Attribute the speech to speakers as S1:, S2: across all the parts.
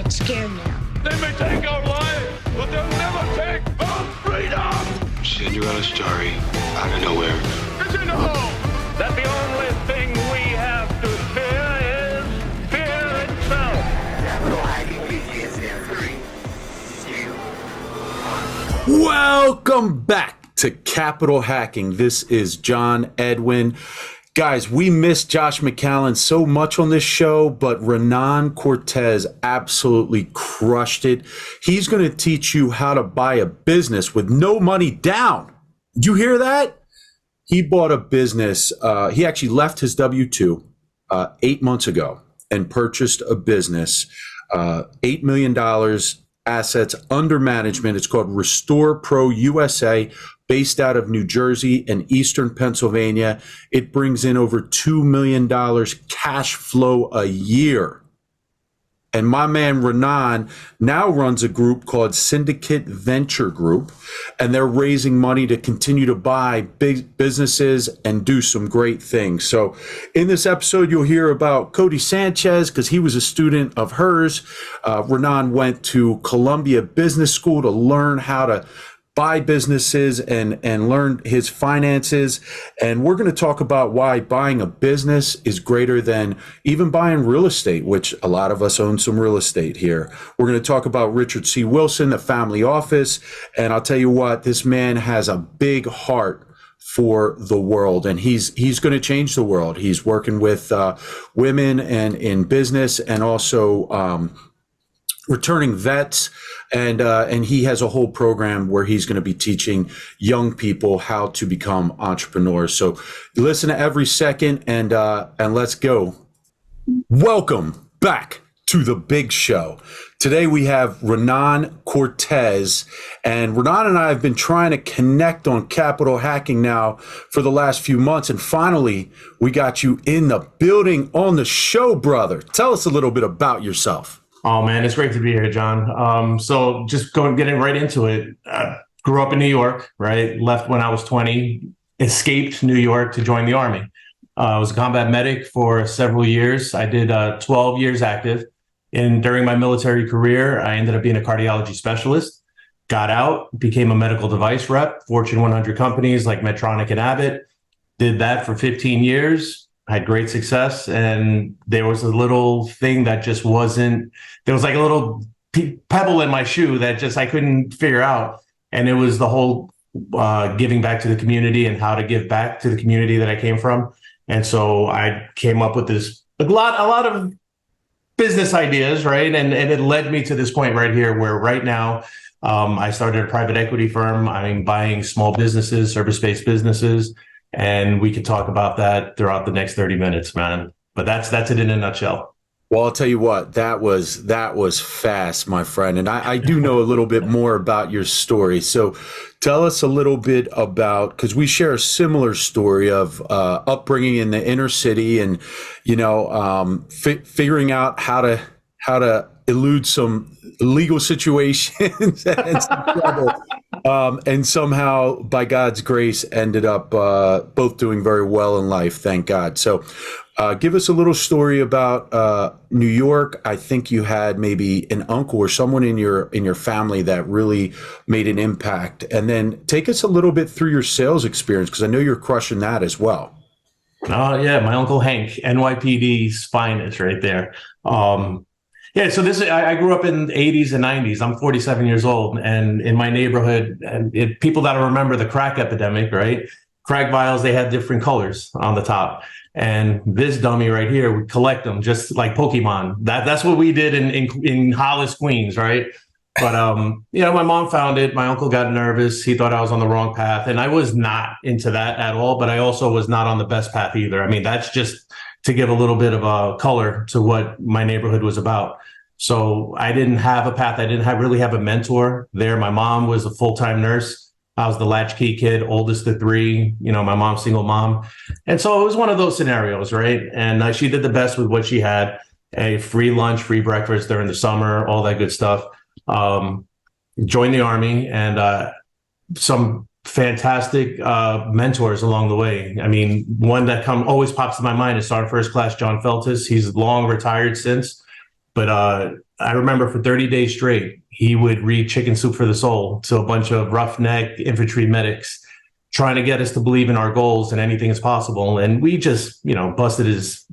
S1: get scared now.
S2: They may take our lives, but they'll never take our freedom!
S3: Cinderella's story, out of nowhere.
S2: It's in the hole! That the only thing we have to fear is fear itself.
S4: Welcome back to Capital Hacking. This is John Edwin. Guys, we missed Josh McCallan so much on this show, but Renan Cortez absolutely crushed it. He's going to teach you how to buy a business with no money down. Did you hear that? He bought a business. He actually left his W-2 8 months ago and purchased a business, $8 million assets under management. It's called Restore Pro USA, based out of New Jersey and Eastern Pennsylvania. It brings in over $2 million cash flow a year. And my man Renan now runs a group called Syndicate Venture Group, and they're raising money to continue to buy big businesses and do some great things. So in this episode, you'll hear about Cody Sanchez, because he was a student of hers. Renan went to Columbia Business School to learn how to buy businesses and learn his finances. And we're going to talk about why buying a business is greater than even buying real estate, which a lot of us own some real estate here. We're going to talk about Richard C. Wilson, the family office. And I'll tell you what, this man has a big heart for the world, and he's going to change the world. He's working with women and in business, and also returning vets, and he has a whole program where he's going to be teaching young people how to become entrepreneurs. So listen to every second, and let's go. Welcome back to the big show. Today we have Renan Cortez, and Renan and I have been trying to connect on Capital Hacking now for the last few months, and finally we got you in the building on the show, brother. Tell us a little bit about yourself.
S5: Oh man, it's great to be here, John. So just getting right into it. Grew up in New York, right? Left when I was 20, escaped New York to join the Army. I was a combat medic for several years. I did 12 years active. And during my military career, I ended up being a cardiology specialist. Got out, became a medical device rep, Fortune 100 companies like Medtronic and Abbott. Did that for 15 years. Had great success, and there was a little thing that just wasn't, there was like a little pebble in my shoe that just I couldn't figure out. And it was the whole giving back to the community and how to give back to the community that I came from. And so I came up with this, a lot of business ideas, right? And it led me to this point right here where right now I started a private equity firm. I'm buying small businesses, service-based businesses. And we could talk about that throughout the next 30 minutes, man. But that's it in a nutshell.
S4: Well, I'll tell you what, that was fast, my friend. And I do know a little bit more about your story. So tell us a little bit about, because we share a similar story of upbringing in the inner city, and, you know, figuring out how to elude some legal situations and some trouble. And somehow, by God's grace, ended up both doing very well in life, thank God. So give us a little story about New York. I think you had maybe an uncle or someone in your family that really made an impact. And then take us a little bit through your sales experience, because I know you're crushing that as well.
S5: Oh, yeah. My Uncle Hank, NYPD's finest right there. Yeah, so I grew up in the 80s and 90s. I'm 47 years old, and in my neighborhood, and people that remember the crack epidemic, right? Crack vials, they had different colors on the top. And this dummy right here, we collect them just like Pokemon. That's what we did in Hollis, Queens, right? But you know, my mom found it. My uncle got nervous. He thought I was on the wrong path, and I was not into that at all. But I also was not on the best path either. I mean, that's just to give a little bit of a color to what my neighborhood was about. So I didn't have a path. I didn't really have a mentor there. My mom was a full-time nurse. I was the latchkey kid, oldest of three, you know, my mom's single mom. And so it was one of those scenarios, right? And she did the best with what she had, a free lunch, free breakfast during the summer, all that good stuff. Joined the Army, and some fantastic mentors along the way. I mean, one that always pops to my mind is Sergeant First Class John Feltus. He's long retired since, but I remember for 30 days straight, he would read Chicken Soup for the Soul to a bunch of roughneck infantry medics, trying to get us to believe in our goals and anything is possible. And we just, busted his,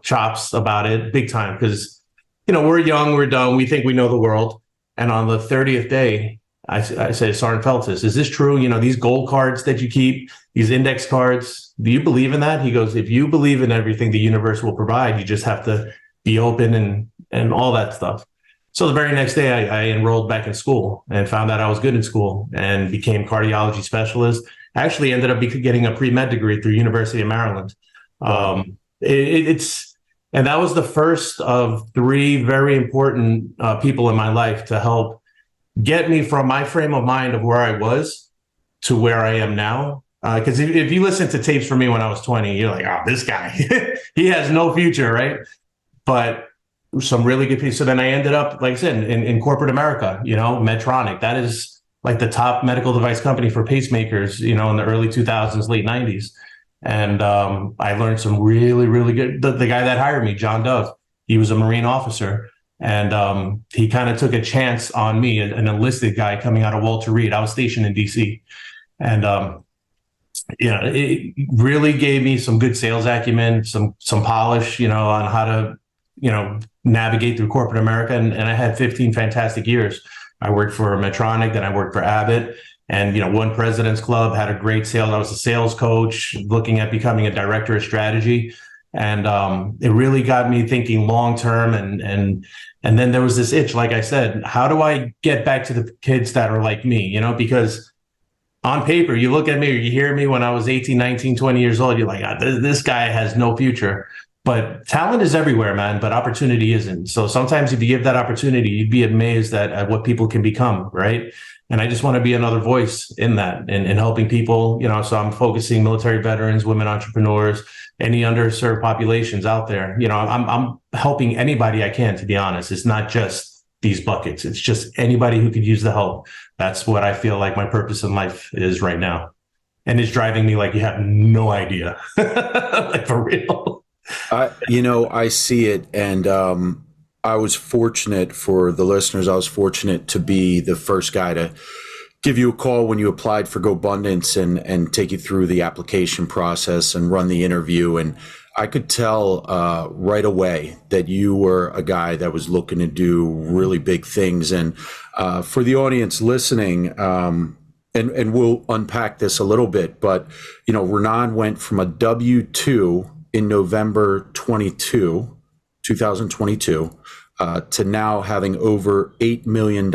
S5: chops about it big time because, we're young, we're dumb, we think we know the world. And on the 30th day, I said, Sergeant Feltus, is this true? These gold cards that you keep, these index cards, do you believe in that? He goes, if you believe in everything the universe will provide, you just have to be open and all that stuff. So the very next day, I enrolled back in school and found out I was good in school and became cardiology specialist. I actually ended up getting a pre-med degree through University of Maryland.
S4: Wow.
S5: And that was the first of three very important people in my life to help get me from my frame of mind of where I was to where I am now. Because if you listen to tapes from me when I was 20, you're like, oh, this guy, he has no future, right? But some really good people. So then I ended up, like I said, in corporate America, Medtronic. That is like the top medical device company for pacemakers, in the early 2000s, late 90s. And I learned some really, really good. The guy that hired me, John Dove, he was a Marine officer. And he kind of took a chance on me, an enlisted guy coming out of Walter Reed. I was stationed in DC. And it really gave me some good sales acumen, some polish, on how to, navigate through corporate America. And I had 15 fantastic years. I worked for Medtronic, then I worked for Abbott, and, won President's Club, had a great sales. I was a sales coach looking at becoming a director of strategy. And it really got me thinking long term. And then there was this itch, like I said, how do I get back to the kids that are like me, because on paper, you look at me or you hear me when I was 18, 19, 20 years old, you're like, this guy has no future. But talent is everywhere, man, but opportunity isn't. So sometimes if you give that opportunity, you'd be amazed at what people can become, right? And I just want to be another voice in that and helping people, so I'm focusing military veterans, women entrepreneurs, any underserved populations out there. I'm helping anybody I can, to be honest. It's not just these buckets. It's just anybody who could use the help. That's what I feel like my purpose in life is right now. And it's driving me like you have no idea, like for real.
S4: I see it. And I was fortunate, for the listeners, I was fortunate to be the first guy to give you a call when you applied for GoBundance and take you through the application process and run the interview. And I could tell right away that you were a guy that was looking to do really big things. And for the audience listening, and we'll unpack this a little bit, but, Renan went from a W-2 in November 2022, to now having over $8 million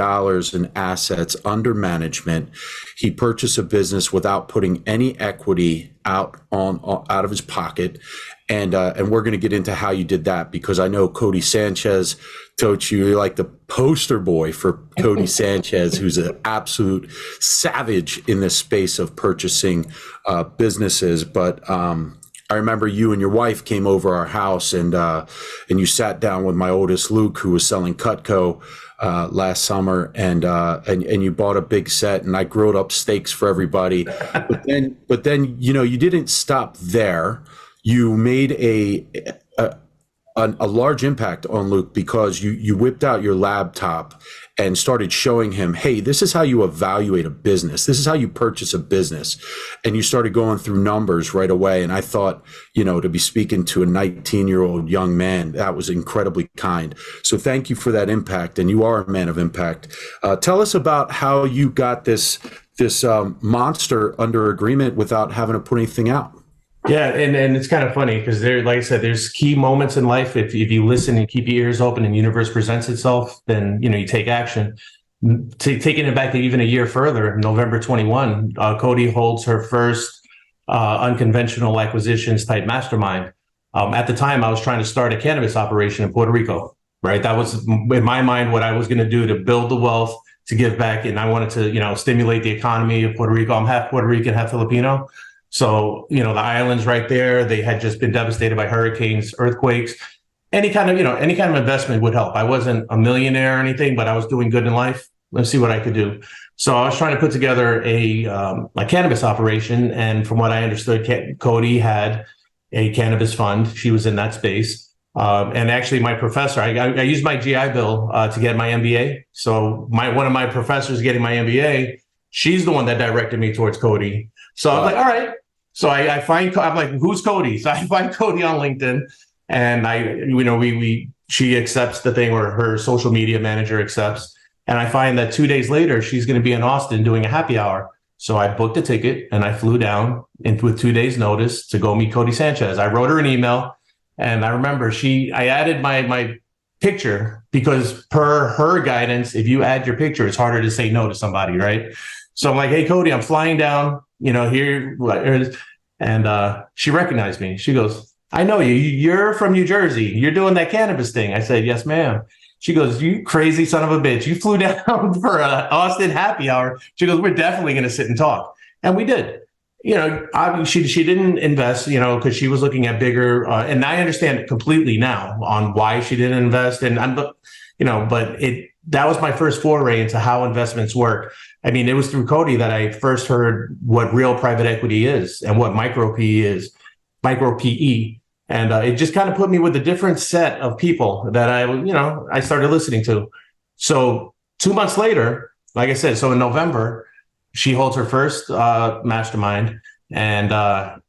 S4: in assets under management. He purchased a business without putting any equity out of his pocket. And we're going to get into how you did that, because I know Cody Sanchez told you're like the poster boy for Cody Sanchez, who's an absolute savage in this space of purchasing businesses. But I remember you and your wife came over our house and you sat down with my oldest Luke, who was selling Cutco last summer, and you bought a big set, and I grilled up steaks for everybody. But then you didn't stop there. You made a large impact on Luke, because you whipped out your laptop and started showing him, hey, this is how you evaluate a business. This is how you purchase a business. And you started going through numbers right away. And I thought, to be speaking to a 19-year-old young man, that was incredibly kind. So thank you for that impact. And you are a man of impact. Tell us about how you got this monster under agreement without having to put anything out.
S5: Yeah, and it's kind of funny because like I said, there's key moments in life. If you listen and keep your ears open and the universe presents itself, then you take action. Taking it back even a year further, November 21, Cody holds her first unconventional acquisitions type mastermind. At the time, I was trying to start a cannabis operation in Puerto Rico. Right, that was in my mind what I was going to do to build the wealth, to give back, and I wanted to stimulate the economy of Puerto Rico. I'm half Puerto Rican, half Filipino. So, the islands right there, they had just been devastated by hurricanes, earthquakes. Any kind of investment would help. I wasn't a millionaire or anything, but I was doing good in life. Let's see what I could do. So I was trying to put together a cannabis operation. And from what I understood, Cody had a cannabis fund. She was in that space. And actually, my professor, I used my GI Bill to get my MBA. So one of my professors getting my MBA, she's the one that directed me towards Cody. So I'm like, all right. So I'm like, who's Cody? So I find Cody on LinkedIn, and she accepts the thing, or her social media manager accepts. And I find that 2 days later, she's going to be in Austin doing a happy hour. So I booked a ticket and I flew down with 2 days notice to go meet Cody Sanchez. I wrote her an email, and I remember I added my picture, because per her guidance, if you add your picture, it's harder to say no to somebody, right? So I'm like, hey, Cody, I'm flying down, here. And she recognized me. She goes, I know you. You're from New Jersey. You're doing that cannabis thing. I said, yes, ma'am. She goes, you crazy son of a bitch. You flew down for an Austin happy hour. She goes, we're definitely going to sit and talk. And we did. She didn't invest, because she was looking at bigger, and I understand it completely now on why she didn't invest. And that was my first foray into how investments work. I mean, it was through Cody that I first heard what real private equity is and what micro PE. And it just kind of put me with a different set of people that I started listening to. So 2 months later, like I said, so in November, she holds her first mastermind, and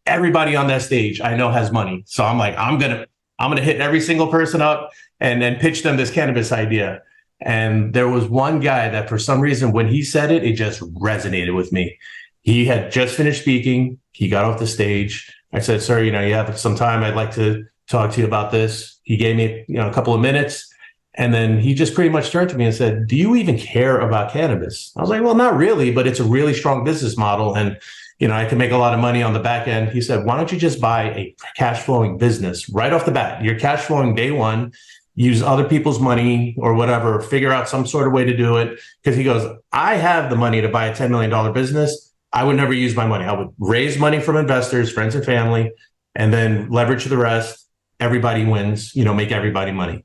S5: everybody on that stage I know has money. So I'm like, I'm gonna hit every single person up and then pitch them this cannabis idea. And there was one guy that, for some reason, when he said it, it just resonated with me. He had just finished speaking. He got off the stage. I said, sir, you have some time. I'd like to talk to you about this. He gave me, a couple of minutes. And then he just pretty much turned to me and said, do you even care about cannabis? I was like, well, not really, but it's a really strong business model. And, I can make a lot of money on the back end. He said, why don't you just buy a cash flowing business right off the bat? You're cash flowing day one, use other people's money or whatever, figure out some sort of way to do it. Because he goes, I have the money to buy a $10 million business. I would never use my money. I would raise money from investors, friends and family, and then leverage the rest. Everybody wins, make everybody money.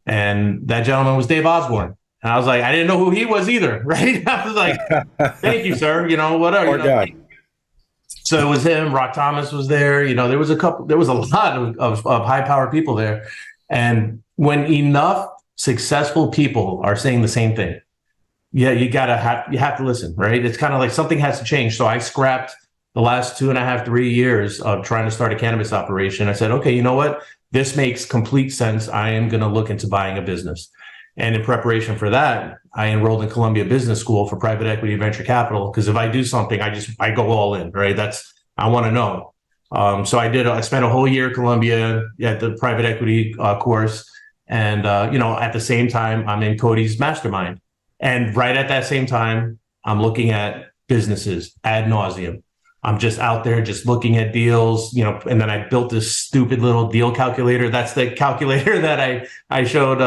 S5: And that gentleman was Dave Osborne. And I was like, I didn't know who he was either, right? I was like, thank you, sir. Whatever.
S4: Poor guy.
S5: So it was him. Rock Thomas was there. There was a lot of high power people there. And when enough successful people are saying the same thing, yeah, you have to listen, right? It's kind of like something has to change. So I scrapped the last 2.5, 3 years of trying to start a cannabis operation. I said, okay, you know what? This makes complete sense. I am going to look into buying a business. And in preparation for that, I enrolled in Columbia Business School for private equity and venture capital. Because if I do something, I go all in, right? I want to know. So I spent a whole year at Columbia at the private equity course. And, at the same time, I'm in Cody's mastermind. And right at that same time, I'm looking at businesses ad nauseum. I'm just out there just looking at deals, and then I built this stupid little deal calculator. That's the calculator that I showed,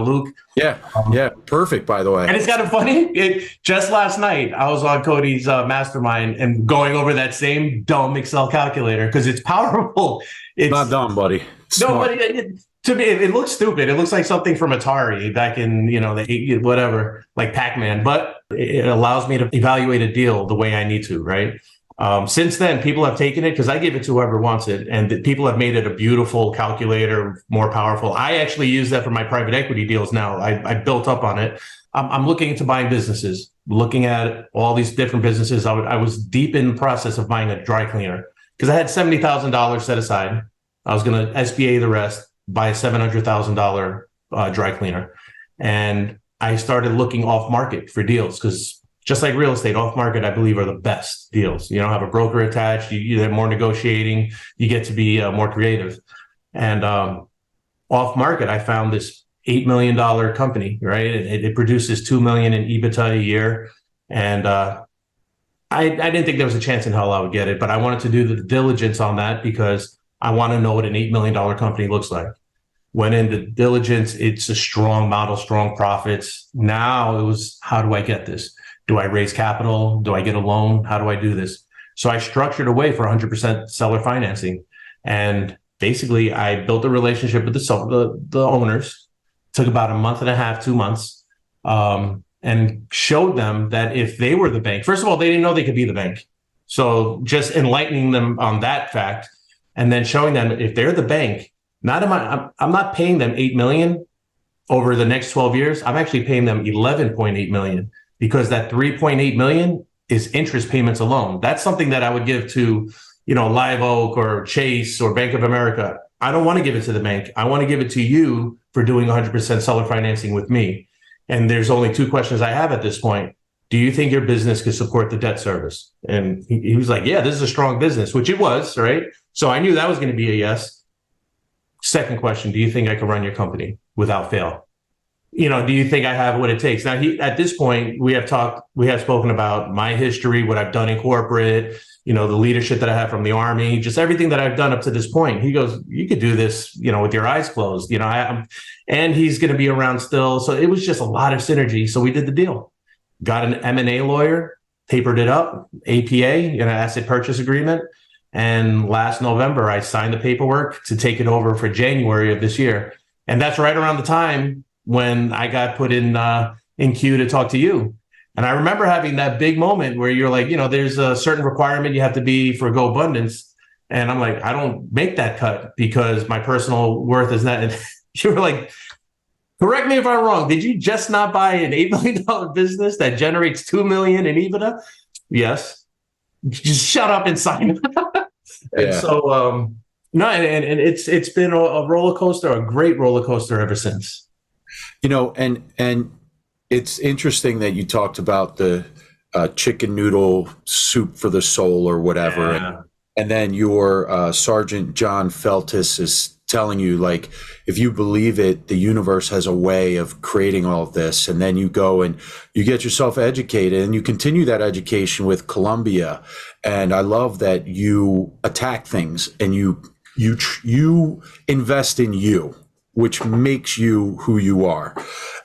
S5: Luke.
S4: Yeah. Yeah. Perfect, by the way.
S5: And it's kind of funny. Just last night, I was on Cody's mastermind and going over that same dumb Excel calculator because it's powerful. It's
S4: not dumb, buddy.
S5: Smart. No, but to me, it looks stupid. It looks like something from Atari back in, the whatever, like Pac-Man. But it allows me to evaluate a deal the way I need to, right? Since then, people have taken it because I give it to whoever wants it, and people have made it a beautiful calculator, more powerful. I actually use that for my private equity deals now. I built up on it. I'm looking into buying businesses, looking at all these different businesses. I was deep in the process of buying a dry cleaner because I had $70,000 set aside. I was going to SBA the rest, buy a $700,000 dry cleaner, and I started looking off market for deals because, just like real estate, off market, I believe, are the best deals. You don't have a broker attached. You have more negotiating. You get to be more creative. And off market, I found this $8 million company, right? It produces $2 million in EBITDA a year. And I didn't think there was a chance in hell I would get it, but I wanted to do the diligence on that because I want to know what an $8 million company looks like. Went into diligence. It's a strong model, strong profits. Now it was, how do I get this? Do I raise capital? Do I get a loan? How do I do this? So I structured a way for 100% seller financing. And basically, I built a relationship with the owners. Took about a month and a half, 2 months, and showed them that if they were the bank, first of all, they didn't know they could be the bank. So just enlightening them on that fact, and then showing them if they're the bank, I'm not paying them $8 million over the next 12 years. I'm actually paying them $11.8 million, because that $3.8 million is interest payments alone. That's something that I would give to, Live Oak or Chase or Bank of America. I don't want to give it to the bank. I want to give it to you for doing 100% seller financing with me. And there's only two questions I have at this point. Do you think your business could support the debt service? And he was like, yeah, this is a strong business, which it was, right? So I knew that was going to be a yes. Second question, do you think I can run your company without fail? Do you think I have what it takes? Now, at this point, we have spoken about my history, what I've done in corporate, the leadership that I have from the Army, just everything that I've done up to this point. He goes, you could do this, with your eyes closed, and he's going to be around still. So it was just a lot of synergy. So we did the deal, got an M&A lawyer, papered it up, APA, an asset purchase agreement. And last November, I signed the paperwork to take it over for January of this year. And that's right around the time when I got put in queue to talk to you. And I remember having that big moment where you're like, there's a certain requirement you have to be for Go Abundance. And I'm like, I don't make that cut because my personal worth is not. And you were like, correct me if I'm wrong. Did you just not buy an $8 million business that generates $2 million in EBITDA? Yes. Just shut up and sign. And so, no, and it's been a roller coaster, a great roller coaster ever since.
S4: And it's interesting that you talked about the chicken noodle soup for the soul or whatever.
S5: Yeah.
S4: And then your Sergeant John Feltus is telling you, like, if you believe it, the universe has a way of creating all of this. And then you go and you get yourself educated and you continue that education with Columbia. And I love that you attack things and you invest in you, which makes you who you are.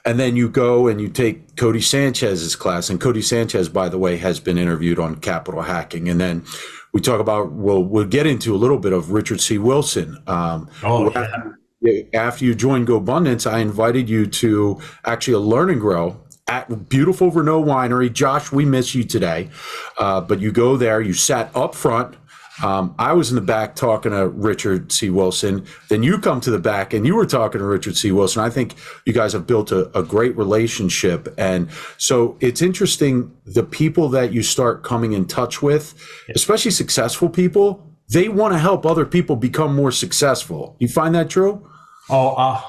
S4: And then you go and you take Cody Sanchez's class. And Cody Sanchez, by the way, has been interviewed on capital hacking. And then we talk about, we'll get into a little bit of Richard C. Wilson. After you joined Go Abundance, I invited you to actually a learn and grow at beautiful Renault Winery. Josh, we miss you today. But you go there, you sat up front. I was in the back talking to Richard C. Wilson. Then you come to the back and you were talking to Richard C. Wilson. I think you guys have built a great relationship. And so it's interesting, the people that you start coming in touch with, especially successful people, they want to help other people become more successful. You find that true?
S5: Oh,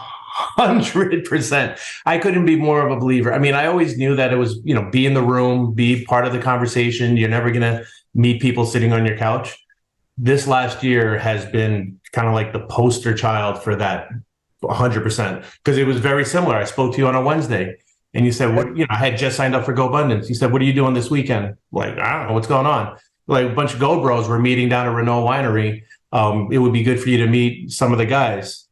S5: 100%. I couldn't be more of a believer. I mean, I always knew that it was, be in the room, be part of the conversation. You're never going to meet people sitting on your couch. This last year has been kind of like the poster child for that 100%, because it was very similar. I spoke to you on a Wednesday and you said, I had just signed up for Go Abundance. You said, what are you doing this weekend? Like, I don't know what's going on. Like, a bunch of Go Bros were meeting down at Renault Winery. It would be good for you to meet some of the guys.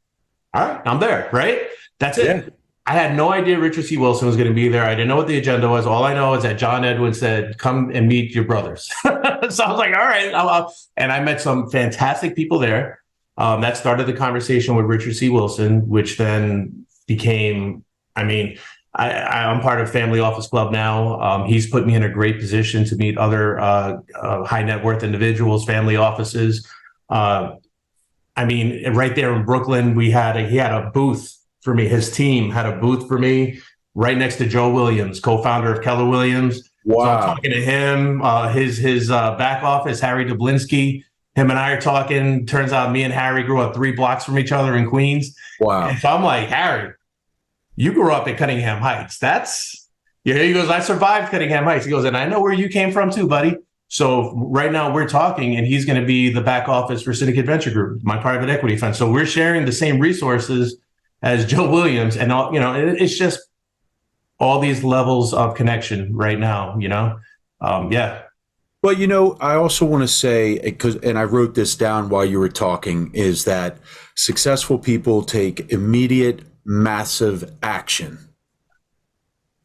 S5: All right, I'm there, right? That's it. Yeah. I had no idea Richard C. Wilson was going to be there. I didn't know what the agenda was. All I know is that John Edwin said, come and meet your brothers. So I was like, all right. And I met some fantastic people there. That started the conversation with Richard C. Wilson, which then became, I'm part of Family Office Club now. He's put me in a great position to meet other high net worth individuals, family offices. Right there in Brooklyn, he had a booth for me. His team had a booth for me right next to Joe Williams, co-founder of Keller Williams.
S4: Wow.
S5: So I'm talking to him, his back office, Harry Dublinsky. Him and I are talking. Turns out me and Harry grew up 3 blocks from each other in Queens.
S4: Wow.
S5: And so I'm like, Harry, you grew up in Cunningham Heights. He goes, I survived Cunningham Heights. He goes, and I know where you came from too, buddy. So right now we're talking, and he's going to be the back office for Syndicate Venture Group, my private equity fund. So we're sharing the same resources as Joe Williams, and all, it's just all these levels of connection right now, yeah.
S4: Well, I also want to say, and I wrote this down while you were talking, is that successful people take immediate, massive action.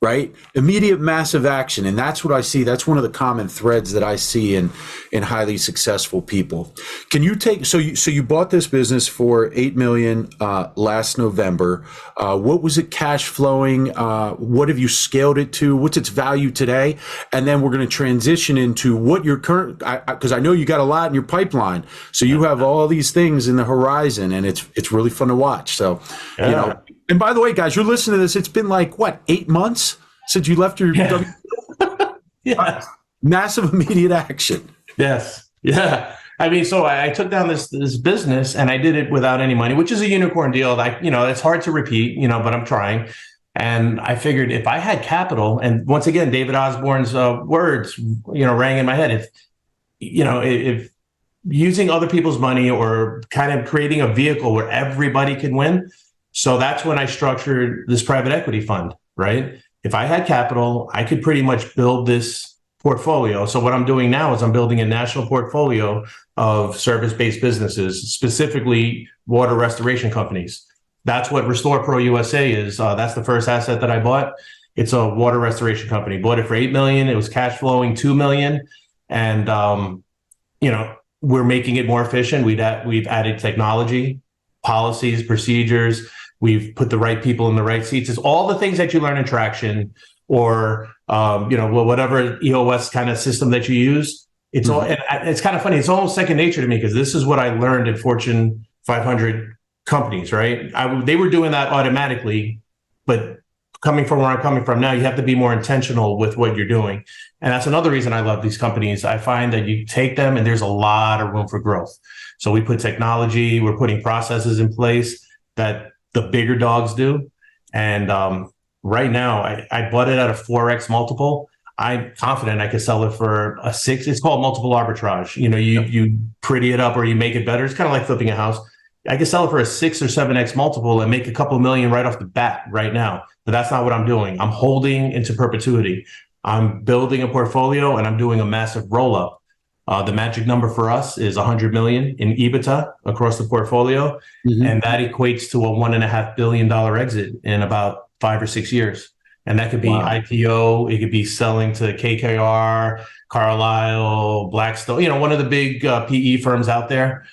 S4: right? Immediate massive action. And that's what I see. That's one of the common threads that I see in highly successful people. Can you take, so you bought this business for 8 million last November. What was it cash flowing? What have you scaled it to? What's its value today? And then we're going to transition into what your current, because I know you got a lot in your pipeline. So you have all these things in the horizon, and it's really fun to watch. So, you know, and by the way, guys, you're listening to this. It's been like, what, 8 months since you left your massive immediate action.
S5: Yes. Yeah. I mean, so I took down this business and I did it without any money, which is a unicorn deal. Like, you know, it's hard to repeat, you know, but I'm trying. And I figured if I had capital, and once again, David Osborne's words, you know, rang in my head. If using other people's money or kind of creating a vehicle where everybody can win. So that's when I structured this private equity fund, right? If I had capital, I could pretty much build this portfolio. So what I'm doing now is I'm building a national portfolio of service-based businesses, specifically water restoration companies. That's what Restore Pro USA is. That's the first asset that I bought. It's a water restoration company. Bought it for 8 million. It was cash flowing 2 million. And, you know, we're making it more efficient. We've added technology, policies, procedures. We've put the right people in the right seats. It's all the things that you learn in Traction or, whatever EOS kind of system that you use. It's all, and it's kind of funny. It's almost second nature to me because this is what I learned in Fortune 500 companies, right? They were doing that automatically, but coming from where I'm coming from now, you have to be more intentional with what you're doing. And that's another reason I love these companies. I find that you take them and there's a lot of room for growth. So we put technology, we're putting processes in place that the bigger dogs do. And right now, I bought it at a 4x multiple. I'm confident I could sell it for a 6. It's called multiple arbitrage. You know, you pretty it up or you make it better. It's kind of like flipping a house. I could sell it for a 6 or 7x multiple and make a couple million right off the bat right now. But that's not what I'm doing. I'm holding into perpetuity. I'm building a portfolio and I'm doing a massive roll up. The magic number for us is 100 million in EBITDA across the portfolio. And that equates to a $1.5 billion exit in about 5 or 6 years. And that could be IPO. It could be selling to KKR, Carlyle, Blackstone, you know, one of the big PE firms out there.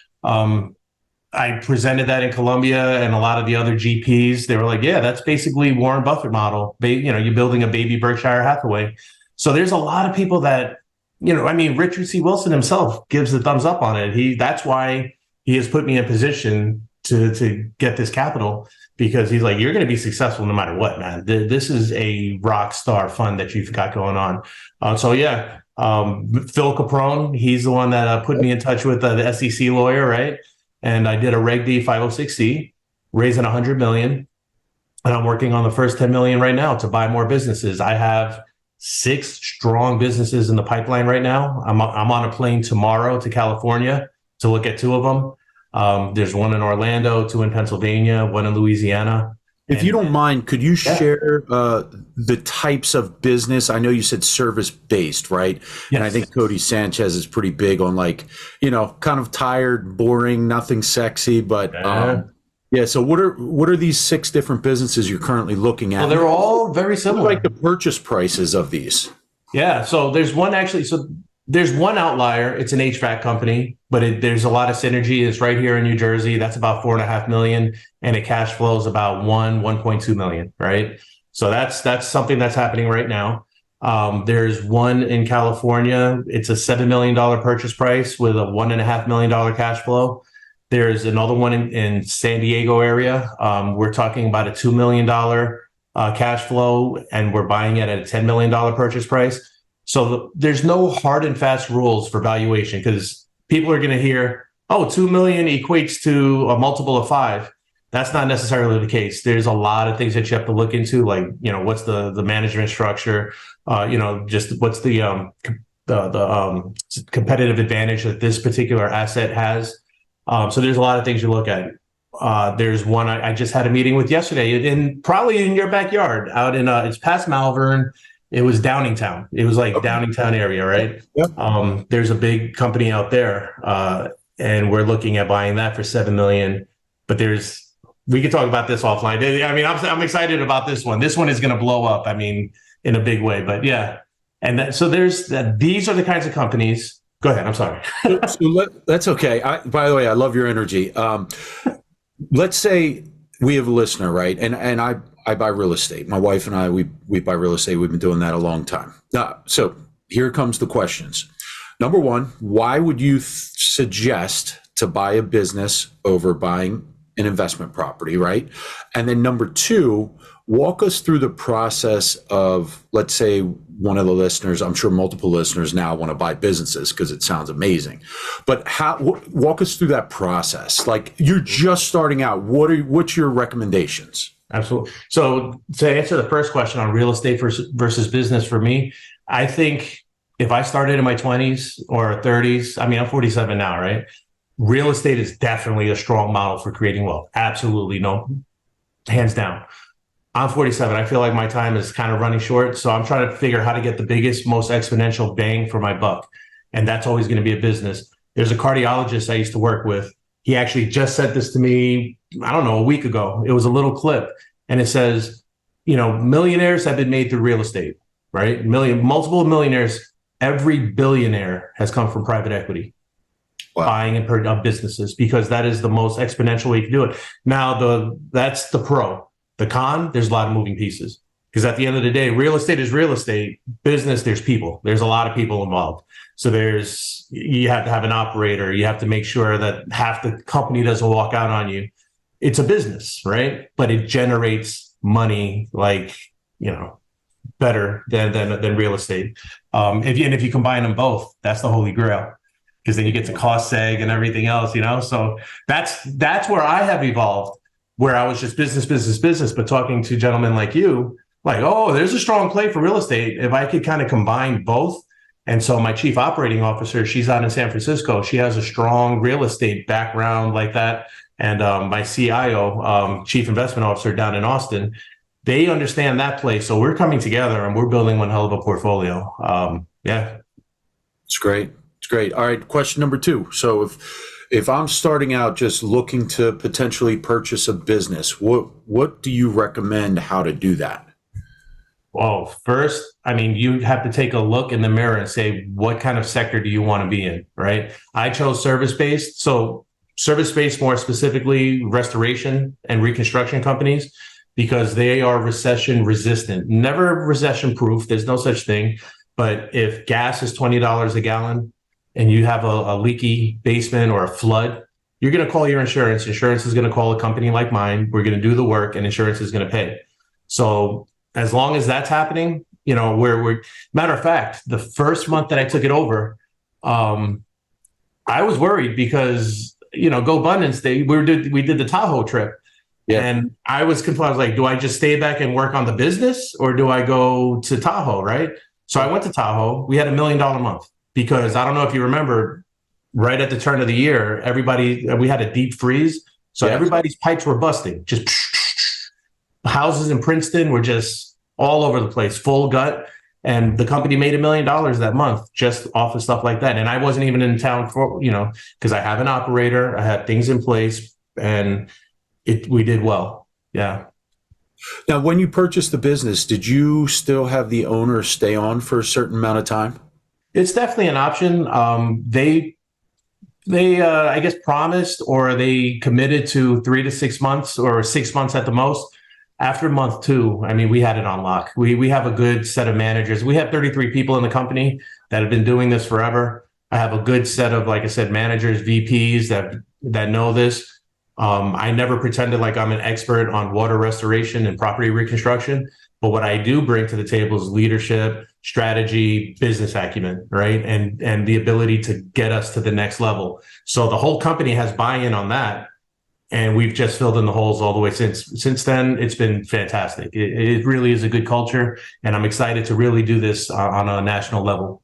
S5: I presented that in Colombia and a lot of the other GPs. They were like, yeah, that's basically Warren Buffett model. You know, you're building a baby Berkshire Hathaway. So there's a lot of people that, you know, I mean, Richard C. Wilson himself gives the thumbs up on it. That's why he has put me in position to get this capital, because he's like, you're going to be successful no matter what, man. This is a rock star fund that you've got going on. Phil Caprone, he's the one that put me in touch with the SEC lawyer, right? And I did a Reg D 506C, raising 100 million. And I'm working on the first 10 million right now to buy more businesses. I have 6 strong businesses in the pipeline right now. I'm on a plane tomorrow to California to look at 2 of them. There's one in Orlando, 2 in Pennsylvania, 1 in Louisiana.
S4: If you don't mind, could you share the types of business? I know you said service-based, right? Yes. And I think Cody Sanchez is pretty big on, like, you know, kind of tired, boring, nothing sexy. But so what are these 6 different businesses you're currently looking at?
S5: Well, they're all very similar.
S4: What are, like, the purchase prices of these? Yeah.
S5: So there's one actually. So there's one outlier. It's an HVAC company, but there's a lot of synergy. It's right here in New Jersey. That's about $4.5 million, and it cash flows about 1.2 million. Right. So that's something that's happening right now. There's one in California. It's a $7 million purchase price with a $1.5 million cash flow. There's another one in San Diego area. We're talking about a $2 million cash flow, and we're buying it at a $10 million purchase price. So there's no hard and fast rules for valuation, because people are going to hear, oh, 2 million equates to a multiple of 5. That's not necessarily the case. There's a lot of things that you have to look into, like, you know, what's the management structure, just what's the competitive advantage that this particular asset has. So there's a lot of things you look at. There's one I just had a meeting with yesterday, probably in your backyard, out in it's past Malvern. It was Downingtown. It was like Downingtown area, right? Yep. There's a big company out there, and we're looking at buying that for $7 million. But there's we could talk about this offline. I mean, I'm excited about this one. This one is going to blow up. I mean, in a big way, but yeah. And so there's that. These are the kinds of companies. Go ahead. I'm sorry.
S4: That's okay. By the way, I love your energy. Let's say we have a listener, right? And I buy real estate. My wife and I, we buy real estate. We've been doing that a long time. So here comes the questions. Number one, why would you suggest to buy a business over buying an investment property, right? And then number two, walk us through the process of, let's say one of the listeners, I'm sure multiple listeners now want to buy businesses because it sounds amazing, but walk us through that process. Like, you're just starting out. What's your recommendations?
S5: Absolutely. So to answer the first question on real estate versus business, for me, I think if I started in my 20s or 30s, I mean, I'm 47 now, right? Real estate is definitely a strong model for creating wealth. Absolutely. No, hands down. I'm 47. I feel like my time is kind of running short. So I'm trying to figure how to get the biggest, most exponential bang for my buck. And that's always going to be a business. There's a cardiologist I used to work with. He actually just sent this to me, I don't know, a week ago. It was a little clip. And it says, millionaires have been made through real estate, right? Multiple millionaires. Every billionaire has come from private equity. Wow. Buying of businesses, because that is the most exponential way to do it. Now, that's the pro. The con, there's a lot of moving pieces, because at the end of the day, real estate is real estate. Business, there's people. There's a lot of people involved. So you have to have an operator. You have to make sure that half the company doesn't walk out on you. It's a business, right? But it generates money, better than real estate. If you combine them both, that's the holy grail, because then you get to cost seg and everything else, So that's where I have evolved, where I was just business, but talking to gentlemen like you, there's a strong play for real estate if I could kind of combine both. And so my chief operating officer, she's out in San Francisco. She has a strong real estate background like that. And my CIO, chief investment officer down in Austin, they understand that play. So we're coming together and we're building one hell of a portfolio. Yeah.
S4: It's great. It's great. All right. Question number two. So if I'm starting out just looking to potentially purchase a business, what do you recommend how to do that?
S5: Well, first, you have to take a look in the mirror and say, what kind of sector do you want to be in, right? I chose service-based. So service-based, more specifically, restoration and reconstruction companies, because they are recession resistant, never recession proof. There's no such thing. But if gas is $20 a gallon and you have a leaky basement or a flood, you're going to call your insurance. Insurance is going to call a company like mine. We're going to do the work and insurance is going to pay. So as long as that's happening, we're matter of fact, the first month that I took it over, I was worried because, Go Abundance, we did the Tahoe trip. Yeah. And I was confused. I was like, do I just stay back and work on the business, or do I go to Tahoe? Right. So I went to Tahoe. We had $1 million a month, because I don't know if you remember, right at the turn of the year, we had a deep freeze. So everybody's pipes were busting. Just houses in Princeton were just all over the place, full gut. And the company made $1 million that month just off of stuff like that. And I wasn't even in town for, because I have an operator, I had things in place, and we did well. Yeah.
S4: Now, when you purchased the business, did you still have the owner stay on for a certain amount of time?
S5: It's definitely an option. They I guess promised, or they committed to 3 to 6 months, or 6 months at the most. After month 2, we had it on lock. We have a good set of managers. We have 33 people in the company that have been doing this forever. I have a good set of, like I said, managers, VPs that know this. I never pretended like I'm an expert on water restoration and property reconstruction, but what I do bring to the table is leadership, strategy, business acumen, right? And the ability to get us to the next level. So the whole company has buy-in on that. And we've just filled in the holes all the way since then. It's been fantastic. It really is a good culture. And I'm excited to really do this on a national level.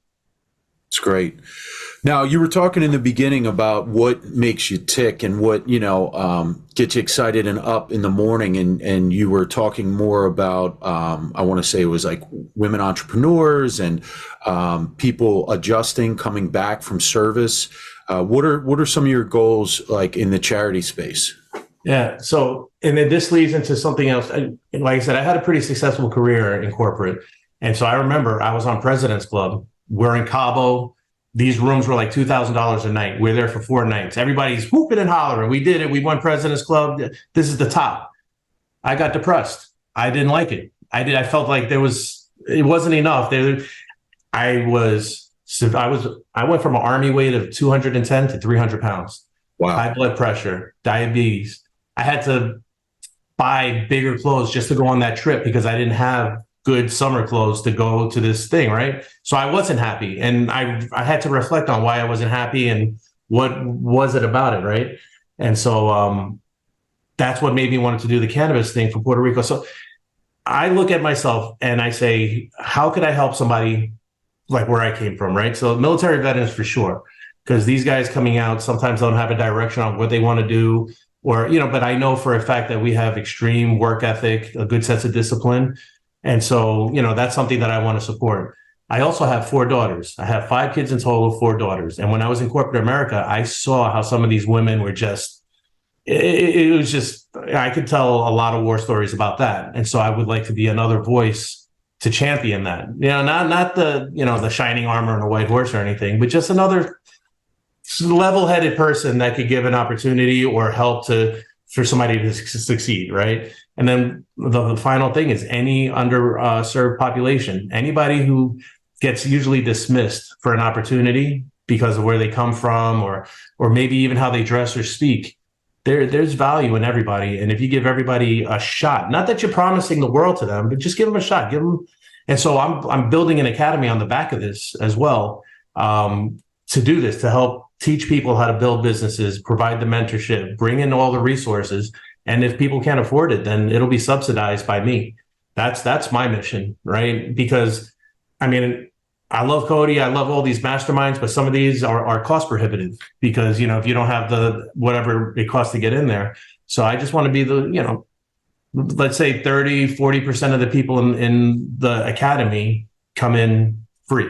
S4: It's great. Now, you were talking in the beginning about what makes you tick and what, gets you excited and up in the morning. And you were talking more about, I want to say it was like women entrepreneurs and people adjusting, coming back from service. What are some of your goals, like in the charity space?
S5: Yeah. So, and then this leads into something else. Like I said, I had a pretty successful career in corporate. And so I remember I was on President's Club. We're in Cabo. These rooms were like $2,000 a night. We're there for 4 nights. Everybody's whooping and hollering. We did it. We won President's Club. This is the top. I got depressed. I didn't like it. I felt like it wasn't enough. I went from an army weight of 210 to 300 pounds.
S4: Wow.
S5: High blood pressure, diabetes. I had to buy bigger clothes just to go on that trip because I didn't have good summer clothes to go to this thing, right? So I wasn't happy. And I had to reflect on why I wasn't happy and what was it about it, right? And so that's what made me want to do the cannabis thing for Puerto Rico. So I look at myself and I say, how could I help somebody like where I came from, right? So military veterans for sure, because these guys coming out sometimes don't have a direction on what they want to do, or, but I know for a fact that we have extreme work ethic, a good sense of discipline. And so, that's something that I want to support. I also have 4 daughters. I have 5 kids in total, 4 daughters. And when I was in corporate America, I saw how some of these women were just, it was just, I could tell a lot of war stories about that. And so I would like to be another voice to champion that, not the, the shining armor and a white horse or anything, but just another level-headed person that could give an opportunity or help for somebody to succeed, right? And then the final thing is any underserved population, anybody who gets usually dismissed for an opportunity because of where they come from or maybe even how they dress or speak. There's value in everybody. And if you give everybody a shot, not that you're promising the world to them, but just give them a shot, And so I'm building an academy on the back of this as well, to do this, to help teach people how to build businesses, provide the mentorship, bring in all the resources. And if people can't afford it, then it'll be subsidized by me. That's my mission, right? Because I love Cody, I love all these masterminds, but some of these are cost prohibitive because, if you don't have the whatever it costs to get in there. So I just want to be the, let's say 30-40% of the people in the academy come in free.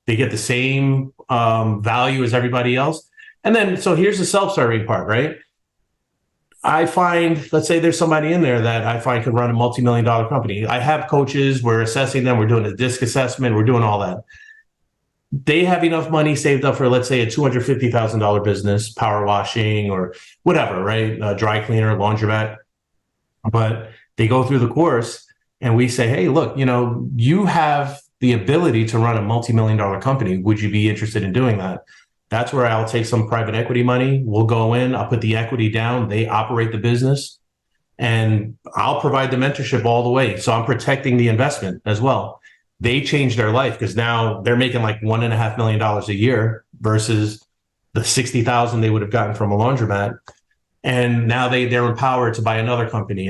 S5: They get the same value as everybody else. And then, so here's the self-serving part, right? I find, let's say there's somebody in there that I find could run a multi-million-dollar company. I have coaches, we're assessing them, we're doing a disc assessment, we're doing all that. They have enough money saved up for, let's say, a $250,000 business, power washing or whatever, right? A dry cleaner, laundromat. But they go through the course and we say, hey, look, you have the ability to run a multi-million-dollar company. Would you be interested in doing that? That's where I'll take some private equity money. We'll go in, I'll put the equity down. They operate the business and I'll provide the mentorship all the way. So I'm protecting the investment as well. They changed their life because now they're making like $1.5 million a year versus the 60,000 they would have gotten from a laundromat. And now they're empowered to buy another company,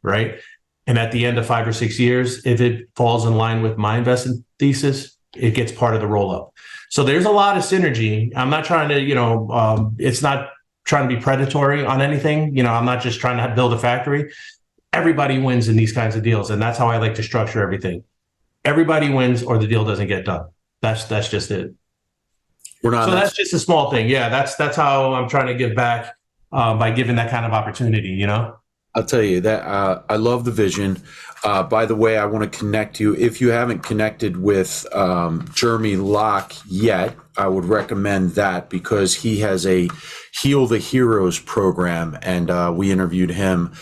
S5: right? And at the end of 5 or 6 years, if it falls in line with my investment thesis, it gets part of the roll up. So there's a lot of synergy. I'm not trying to, it's not trying to be predatory on anything. I'm not just trying to build a factory. Everybody wins in these kinds of deals. And that's how I like to structure everything. Everybody wins or the deal doesn't get done. That's just it. That's just a small thing. Yeah, that's how I'm trying to give back by giving that kind of opportunity,
S4: I'll tell you that I love the vision. By the way, I want to connect you. If you haven't connected with Jeremy Locke yet, I would recommend that because he has a Heal the Heroes program, and we interviewed him.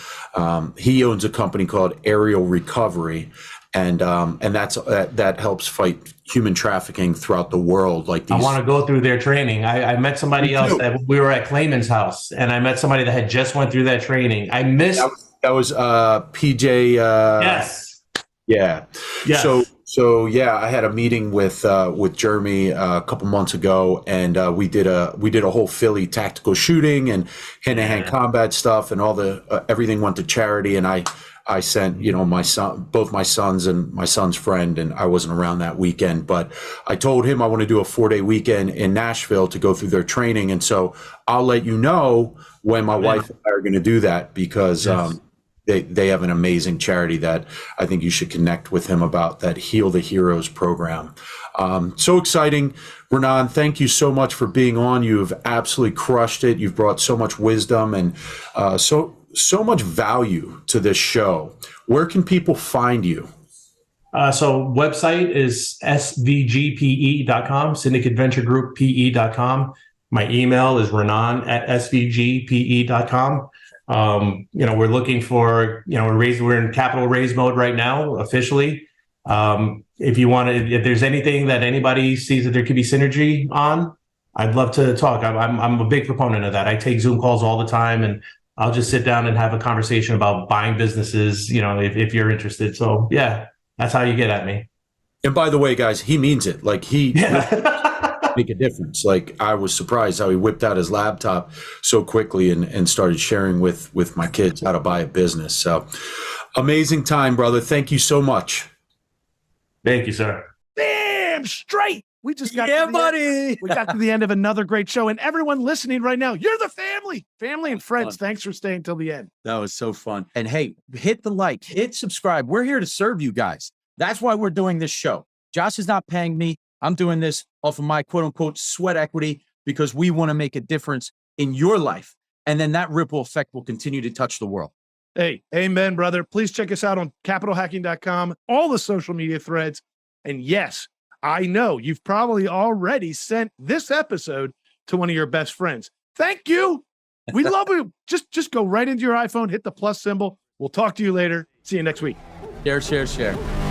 S4: He owns a company called Aerial Recovery, and that helps fight human trafficking throughout the world. Like
S5: I want to go through their training. I met somebody else that we were at Clayman's house, and I met somebody that had just went through that training. I missed.
S4: That was PJ.
S5: Yes.
S4: Yeah. Yes. So yeah, I had a meeting with Jeremy a couple months ago, and we did a whole Philly tactical shooting and hand-to-hand combat stuff, and all the everything went to charity. And I sent, my son, both my sons and my son's friend, and I wasn't around that weekend, but I told him I want to do a 4-day weekend in Nashville to go through their training. And so I'll let you know when my wife and I are going to do that because they have an amazing charity that I think you should connect with him about, that Heal the Heroes program. So exciting. Renan, thank you so much for being on. You've absolutely crushed it. You've brought so much wisdom and so much value to this show. Where can people find you?
S5: So website is svgpe.com, Syndicate Venture Group PE.com. My email is renan@svgpe.com. We're looking for, we're in capital raise mode right now, officially. If there's anything that anybody sees that there could be synergy on, I'd love to talk. I'm a big proponent of that. I take Zoom calls all the time, and I'll just sit down and have a conversation about buying businesses, if you're interested. So yeah, that's how you get at me.
S4: And by the way, guys, he means it. Like make a difference. Like, I was surprised how he whipped out his laptop so quickly and started sharing with my kids how to buy a business. So amazing time, brother. Thank you so much.
S5: Thank you, sir.
S1: Damn straight. We just got
S6: buddy.
S1: We got to the end of another great show. And everyone listening right now, you're the family and friends. Thanks for staying till the end.
S6: That was so fun. And hey, hit the like, hit subscribe. We're here to serve you guys. That's why we're doing this show. Josh is not paying me. I'm doing this off of my quote unquote sweat equity because we want to make a difference in your life. And then that ripple effect will continue to touch the world.
S1: Hey, amen, brother. Please check us out on capitalhacking.com, all the social media threads. And yes, I know you've probably already sent this episode to one of your best friends. Thank you. We love you. Just go right into your iPhone, hit the plus symbol. We'll talk to you later. See you next week.
S6: Share.